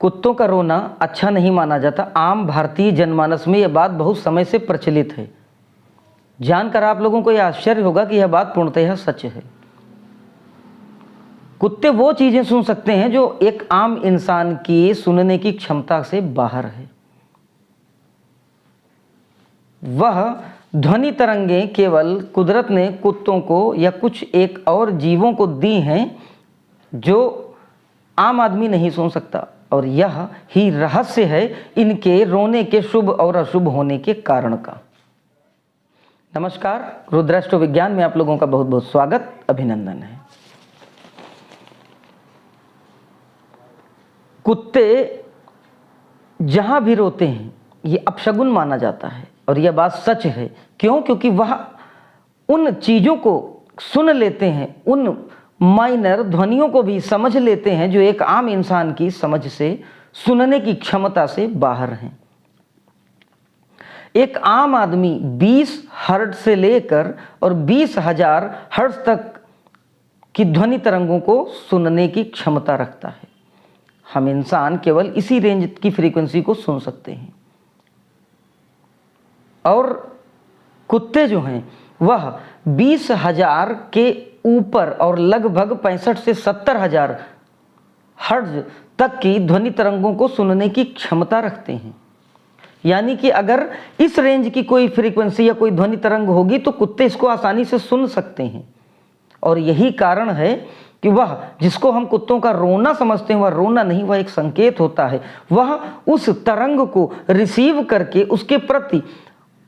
कुत्तों का रोना अच्छा नहीं माना जाता। आम भारतीय जनमानस में यह बात बहुत समय से प्रचलित है। जानकर आप लोगों को यह आश्चर्य होगा कि यह बात पूर्णतः सच है। कुत्ते वो चीजें सुन सकते हैं जो एक आम इंसान की सुनने की क्षमता से बाहर है। वह ध्वनि तरंगे केवल कुदरत ने कुत्तों को या कुछ एक और जीवों को दी हैं जो आम आदमी नहीं सुन सकता, और यह ही रहस्य है इनके रोने के शुभ और अशुभ होने के कारण का। नमस्कार, रुद्राष्ट्र विज्ञान में आप लोगों का बहुत बहुत स्वागत, अभिनंदन है। कुत्ते जहां भी रोते हैं ये अपशगुन माना जाता है, और यह बात सच है। क्यों? क्योंकि वह उन चीजों को सुन लेते हैं, उन माइनर ध्वनियों को भी समझ लेते हैं जो एक आम इंसान की समझ से, सुनने की क्षमता से बाहर हैं। एक आम आदमी 20 हर्ट्ज से लेकर और 20,000 हर्ट्ज तक की ध्वनि तरंगों को सुनने की क्षमता रखता है। हम इंसान केवल इसी रेंज की फ्रीक्वेंसी को सुन सकते हैं, और कुत्ते जो हैं वह 20,000 के ऊपर और लगभग 65 से 70,000 हर्ट्ज तक की ध्वनि तरंगों को सुनने की क्षमता रखते हैं। यानी कि अगर इस रेंज की कोई फ्रीक्वेंसी या कोई ध्वनि तरंग होगी तो कुत्ते इसको आसानी से सुन सकते हैं। और यही कारण है कि वह जिसको हम कुत्तों का रोना समझते हैं, वह रोना नहीं, वह एक संकेत होता है। वह उस तरंग को रिसीव करके उसके प्रति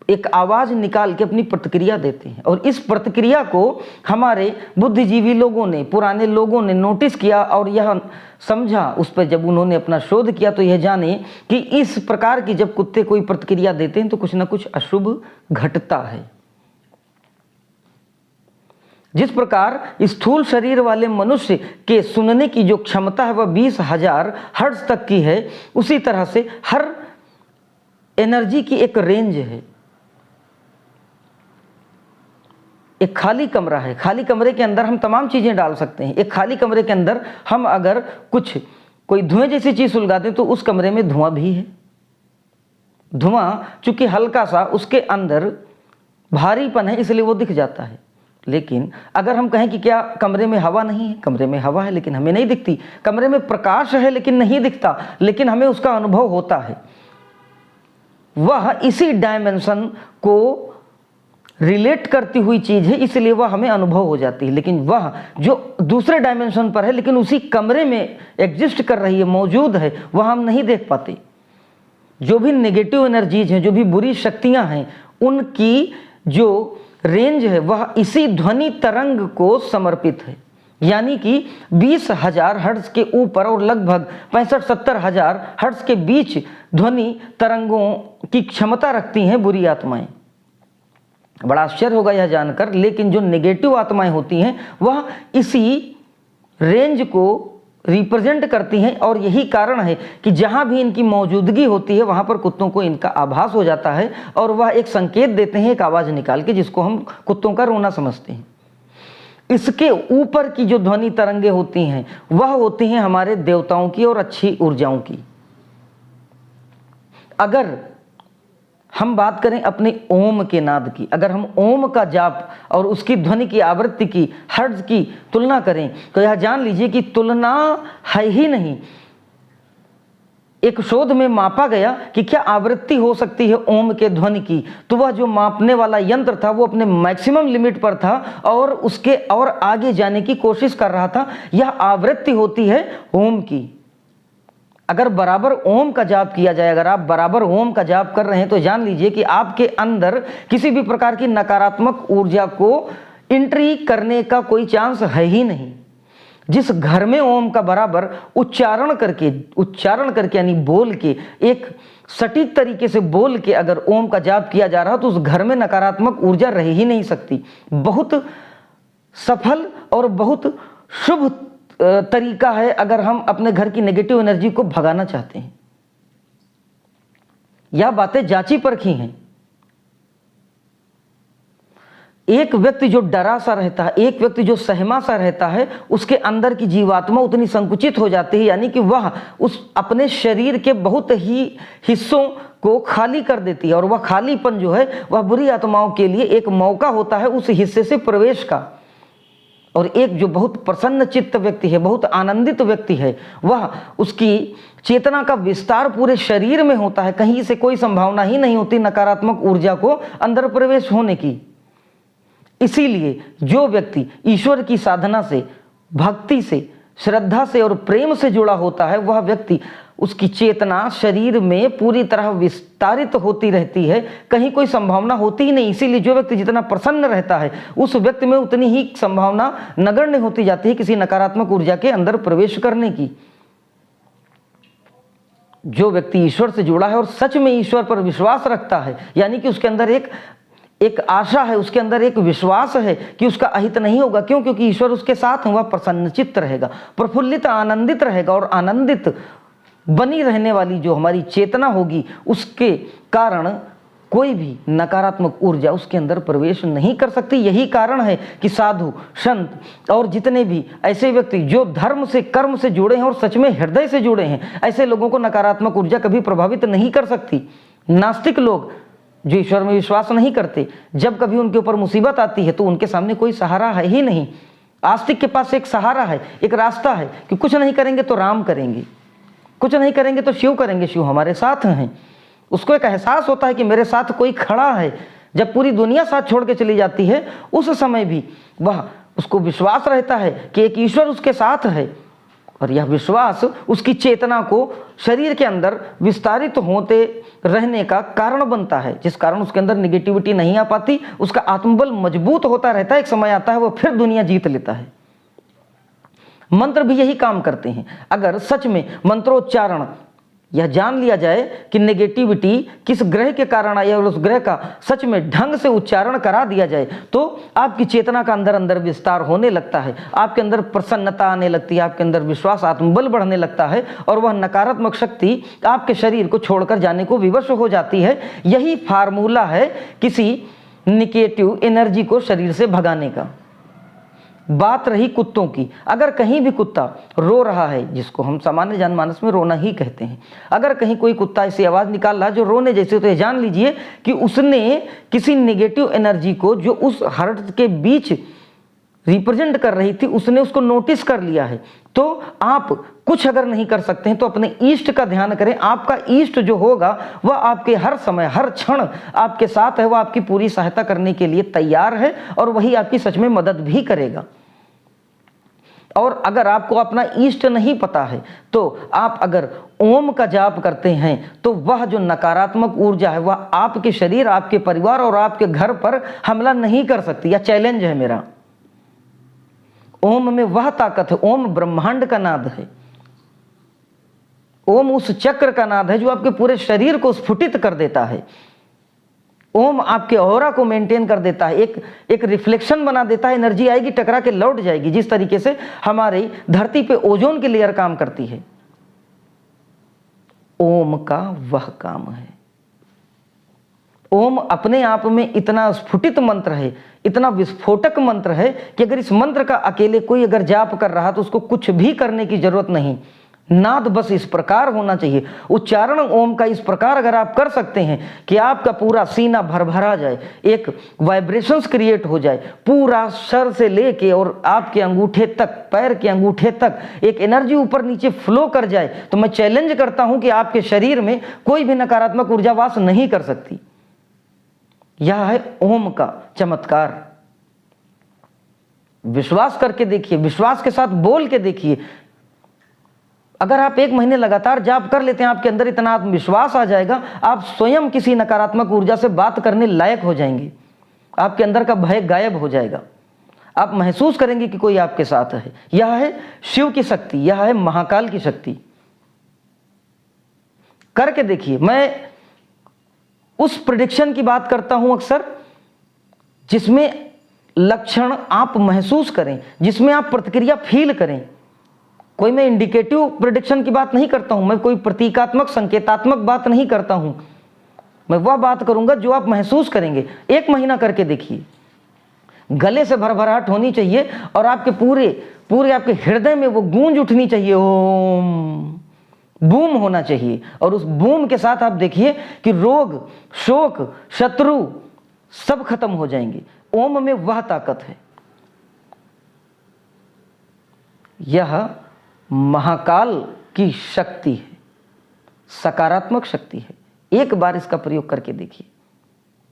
एक आवाज निकाल के अपनी प्रतिक्रिया देते हैं, और इस प्रतिक्रिया को हमारे बुद्धिजीवी लोगों ने, पुराने लोगों ने नोटिस किया और यह समझा। उस पर जब उन्होंने अपना शोध किया तो यह जाने कि इस प्रकार की जब कुत्ते कोई प्रतिक्रिया देते हैं तो कुछ ना कुछ अशुभ घटता है। जिस प्रकार स्थूल शरीर वाले मनुष्य के सुनने की जो क्षमता है वह 20,000 हर्ट्ज तक की है, उसी तरह से हर एनर्जी की एक रेंज है। एक खाली कमरा है, खाली कमरे के अंदर हम तमाम चीजें डाल सकते हैं। एक खाली कमरे के अंदर हम अगर कोई धुएं जैसी चीज सुलगाते हैं तो उस कमरे में धुआं भी है। धुआं चूंकि हल्का सा, उसके अंदर भारीपन है, इसलिए वो दिख जाता है। लेकिन अगर हम कहें कि क्या कमरे में हवा नहीं है, कमरे में हवा है लेकिन हमें नहीं दिखती। कमरे में प्रकाश है लेकिन नहीं दिखता, लेकिन हमें उसका अनुभव होता है। वह इसी डायमेंशन को रिलेट करती हुई चीज है, इसलिए वह हमें अनुभव हो जाती है। लेकिन वह जो दूसरे डायमेंशन पर है लेकिन उसी कमरे में एग्जिस्ट कर रही है, मौजूद है, वह हम नहीं देख पाते। जो भी नेगेटिव एनर्जीज हैं, जो भी बुरी शक्तियां हैं, उनकी जो रेंज है वह इसी ध्वनि तरंग को समर्पित है। यानी कि 20,000 हर्ट्ज के ऊपर और लगभग 65-70,000 हर्ट्ज के बीच ध्वनि तरंगों की क्षमता रखती हैं बुरी आत्माएं। बड़ा आश्चर्य होगा यह जानकर, लेकिन जो नेगेटिव आत्माएं होती हैं वह इसी रेंज को रिप्रेजेंट करती हैं, और यही कारण है कि जहां भी इनकी मौजूदगी होती है वहां पर कुत्तों को इनका आभास हो जाता है, और वह एक संकेत देते हैं, एक आवाज निकाल के, जिसको हम कुत्तों का रोना समझते हैं। इसके ऊपर की जो ध्वनि तरंगे होती हैं वह होती हैं हमारे देवताओं की और अच्छी ऊर्जाओं की। अगर हम बात करें अपने ओम के नाद की, अगर हम ओम का जाप और उसकी ध्वनि की आवृत्ति की, हर्ट्ज की तुलना करें तो यह जान लीजिए कि तुलना है ही नहीं। एक शोध में मापा गया कि क्या आवृत्ति हो सकती है ओम के ध्वनि की, तो वह जो मापने वाला यंत्र था वो अपने मैक्सिमम लिमिट पर था और उसके और आगे जाने की कोशिश कर रहा था। यह आवृत्ति होती है ओम की। अगर बराबर ओम का जाप किया जाए, अगर आप बराबर ओम का जाप कर रहे हैं तो जान लीजिए कि आपके अंदर किसी भी प्रकार की नकारात्मक ऊर्जा को एंट्री करने का कोई चांस है ही नहीं। जिस घर में ओम का बराबर उच्चारण करके यानी बोल के, एक सटीक तरीके से बोल के अगर ओम का जाप किया जा रहा हो तो उस घर में नकारात्मक ऊर्जा रह ही नहीं सकती। बहुत सफल और बहुत शुभ तरीका है अगर हम अपने घर की नेगेटिव एनर्जी को भगाना चाहते हैं। यह बातें जांची परखी हैं। एक व्यक्ति जो डरा सा रहता है, एक व्यक्ति जो सहमा सा रहता है, उसके अंदर की जीवात्मा उतनी संकुचित हो जाती है, यानी कि वह उस अपने शरीर के बहुत ही हिस्सों को खाली कर देती है, और वह खालीपन जो है वह बुरी आत्माओं के लिए एक मौका होता है उस हिस्से से प्रवेश का। और एक जो बहुत प्रसन्न चित्त व्यक्ति है, बहुत आनंदित व्यक्ति है, वह उसकी चेतना का विस्तार पूरे शरीर में होता है, कहीं से कोई संभावना ही नहीं होती नकारात्मक ऊर्जा को अंदर प्रवेश होने की। इसीलिए जो व्यक्ति ईश्वर की साधना से, भक्ति से, श्रद्धा से और प्रेम से जुड़ा होता है, वह व्यक्ति, उसकी चेतना शरीर में पूरी तरह विस्तारित होती रहती है, कहीं कोई संभावना होती ही नहीं। इसीलिए जो व्यक्ति जितना प्रसन्न रहता है, उस व्यक्ति में उतनी ही संभावना नगण्य होती जाती है किसी नकारात्मक ऊर्जा के अंदर प्रवेश करने की। जो व्यक्ति ईश्वर से जुड़ा है और सच में ईश्वर पर विश्वास रखता है, यानी कि उसके अंदर एक आशा है, उसके अंदर एक विश्वास है कि उसका अहित नहीं होगा। क्यों? क्योंकि ईश्वर उसके साथ है, वह प्रसन्नचित्त रहेगा, प्रफुल्लित आनंदित रहेगा, और आनंदित बनी रहने वाली जो हमारी चेतना होगी, उसके कारण कोई भी नकारात्मक ऊर्जा उसके अंदर प्रवेश नहीं कर सकती। यही कारण है कि साधु, संत और जितने भी ऐसे व्यक्ति जो धर्म से, कर्म से जुड़े हैं और सच में हृदय से जुड़े हैं, ऐसे लोगों को नकारात्मक ऊर्जा कभी प्रभावित नहीं कर सकती। नास्तिक लोग जो ईश्वर में विश्वास नहीं करते, जब कभी उनके ऊपर मुसीबत आती है तो उनके सामने कोई सहारा है ही नहीं। आस्तिक के पास एक सहारा है, एक रास्ता है कि कुछ नहीं करेंगे तो राम करेंगे, कुछ नहीं करेंगे तो शिव करेंगे, शिव हमारे साथ हैं। उसको एक एहसास होता है कि मेरे साथ कोई खड़ा है। जब पूरी दुनिया साथ छोड़ के चली जाती है, उस समय भी वह, उसको विश्वास रहता है कि एक ईश्वर उसके साथ है, और यह विश्वास उसकी चेतना को शरीर के अंदर विस्तारित होते रहने का कारण बनता है, जिस कारण उसके अंदर निगेटिविटी नहीं आ पाती, उसका आत्मबल मजबूत होता रहता है। एक समय आता है वह फिर दुनिया जीत लेता है। मंत्र भी यही काम करते हैं। अगर सच में मंत्रोच्चारण यह जान लिया जाए कि नेगेटिविटी किस ग्रह के कारण आई है और उस ग्रह का सच में ढंग से उच्चारण करा दिया जाए, तो आपकी चेतना का अंदर अंदर विस्तार होने लगता है, आपके अंदर प्रसन्नता आने लगती है, आपके अंदर विश्वास, आत्मबल बढ़ने लगता है, और वह नकारात्मक शक्ति आपके शरीर को छोड़कर जाने को विवश हो जाती है। यही फार्मूला है किसी निगेटिव एनर्जी को शरीर से भगाने का। बात रही कुत्तों की, अगर कहीं भी कुत्ता रो रहा है, जिसको हम सामान्य जनमानस में रोना ही कहते हैं, अगर कहीं कोई कुत्ता ऐसी आवाज निकाल रहा है जो रोने जैसे, तो ये जान लीजिए कि उसने किसी नेगेटिव एनर्जी को जो उस हर्ट के बीच रिप्रेजेंट कर रही थी, उसने उसको नोटिस कर लिया है। तो आप कुछ अगर नहीं कर सकते हैं तो अपने ईष्ट का ध्यान करें। आपका ईष्ट जो होगा वह आपके हर समय, हर क्षण आपके साथ है, वह आपकी पूरी सहायता करने के लिए तैयार है, और वही आपकी सच में मदद भी करेगा। और अगर आपको अपना ईष्ट नहीं पता है, तो आप अगर ओम का जाप करते हैं, तो वह जो नकारात्मक ऊर्जा है वह आपके शरीर, आपके परिवार और आपके घर पर हमला नहीं कर सकती। यह चैलेंज है मेरा। ओम में वह ताकत है, ओम ब्रह्मांड का नाद है, ओम उस चक्र का नाद है जो आपके पूरे शरीर को स्फुटित कर देता है। ओम आपके ऑरा को मेंटेन कर देता है, एक रिफ्लेक्शन बना देता है, एनर्जी आएगी, टकरा के लौट जाएगी, जिस तरीके से हमारी धरती पे ओजोन की लेयर काम करती है। ओम का वह काम है। ओम अपने आप में इतना स्फुटित मंत्र है, इतना विस्फोटक मंत्र है कि अगर इस मंत्र का अकेले कोई अगर जाप कर रहा तो उसको कुछ भी करने की जरूरत नहीं। नाद बस इस प्रकार होना चाहिए, उच्चारण ओम का इस प्रकार अगर आप कर सकते हैं कि आपका पूरा सीना भरभरा जाए, एक वाइब्रेशंस क्रिएट हो जाए, पूरा सर से लेके और आपके अंगूठे तक, पैर के अंगूठे तक एक एनर्जी ऊपर नीचे फ्लो कर जाए, तो मैं चैलेंज करता हूं कि आपके शरीर में कोई भी नकारात्मक ऊर्जा वास नहीं कर सकती। यह है ओम का चमत्कार। विश्वास करके देखिए, विश्वास के साथ बोल के देखिए। अगर आप 1 महीने लगातार जाप कर लेते हैं, आपके अंदर इतना आत्मविश्वास आ जाएगा, आप स्वयं किसी नकारात्मक ऊर्जा से बात करने लायक हो जाएंगे। आपके अंदर का भय गायब हो जाएगा, आप महसूस करेंगे कि कोई आपके साथ है। यह है शिव की शक्ति, यह है महाकाल की शक्ति। करके देखिए। मैं उस प्रेडिक्शन की बात करता हूं अक्सर जिसमें लक्षण आप महसूस करें, जिसमें आप प्रतिक्रिया फील करें। कोई मैं इंडिकेटिव प्रेडिक्शन की बात नहीं करता हूं, मैं कोई प्रतीकात्मक संकेतात्मक बात नहीं करता हूं। मैं वह बात करूंगा जो आप महसूस करेंगे। 1 महीना करके देखिए, गले से भरभराहट होनी चाहिए और आपके पूरे पूरे आपके हृदय में वो गूंज उठनी चाहिए, ओम, बूम होना चाहिए। और उस बूम के साथ आप देखिए कि रोग, शोक, शत्रु सब खत्म हो जाएंगे। ओम में वह ताकत है। यह महाकाल की शक्ति है, सकारात्मक शक्ति है। एक बार इसका प्रयोग करके देखिए।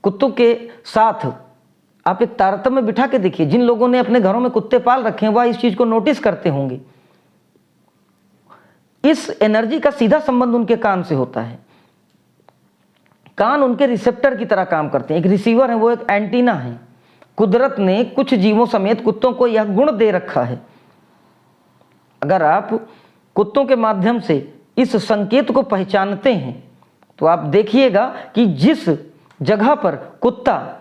कुत्तों के साथ आप एक तारतम्य बिठा के देखिए। जिन लोगों ने अपने घरों में कुत्ते पाल रखे हैं वह इस चीज को नोटिस करते होंगे। इस एनर्जी का सीधा संबंध उनके कान से होता है। कान उनके रिसेप्टर की तरह काम करते हैं। एक रिसीवर है, वो एक एंटीना है। कुदरत ने कुछ जीवों समेत कुत्तों को यह गुण दे रखा है। अगर आप कुत्तों के माध्यम से इस संकेत को पहचानते हैं तो आप देखिएगा कि जिस जगह पर कुत्ता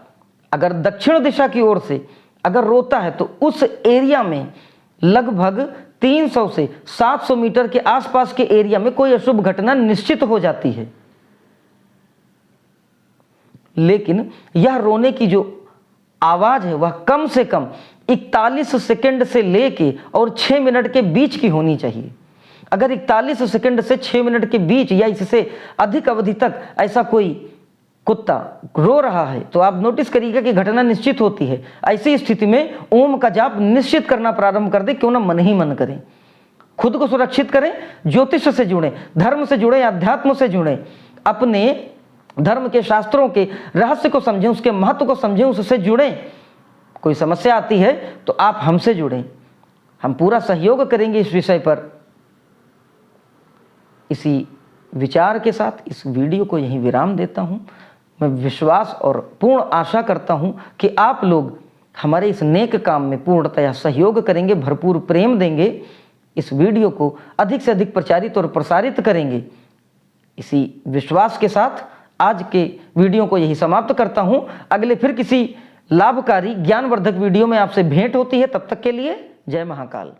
अगर दक्षिण दिशा की ओर से अगर रोता है तो उस एरिया में लगभग 300 से 700 मीटर के आसपास के एरिया में कोई अशुभ घटना निश्चित हो जाती है। लेकिन यह रोने की जो आवाज है वह कम से कम 41 सेकंड से लेके और 6 मिनट के बीच की होनी चाहिए। अगर 41 सेकंड से 6 मिनट के बीच या इससे अधिक अवधि तक ऐसा कोई कुत्ता रो रहा है तो आप नोटिस करिएगा कि घटना निश्चित होती है। ऐसी स्थिति में ओम का जाप निश्चित करना प्रारंभ कर दे, क्यों ना मन ही मन करें। खुद को सुरक्षित करें, ज्योतिष से जुड़ें, धर्म से जुड़ें, अध्यात्म से जुड़ें, अपने धर्म के शास्त्रों के रहस्य को समझें, उसके महत्व को समझें, उससे जुड़ें। कोई समस्या आती है तो आप हमसे जुड़ें, हम पूरा सहयोग करेंगे इस विषय पर। इसी विचार के साथ इस वीडियो को यहीं विराम देता हूं। मैं विश्वास और पूर्ण आशा करता हूं कि आप लोग हमारे इस नेक काम में पूर्णतया सहयोग करेंगे, भरपूर प्रेम देंगे, इस वीडियो को अधिक से अधिक प्रचारित और प्रसारित करेंगे। इसी विश्वास के साथ आज के वीडियो को यही समाप्त करता हूं। अगले फिर किसी लाभकारी ज्ञानवर्धक वीडियो में आपसे भेंट होती है। तब तक के लिए जय महाकाल।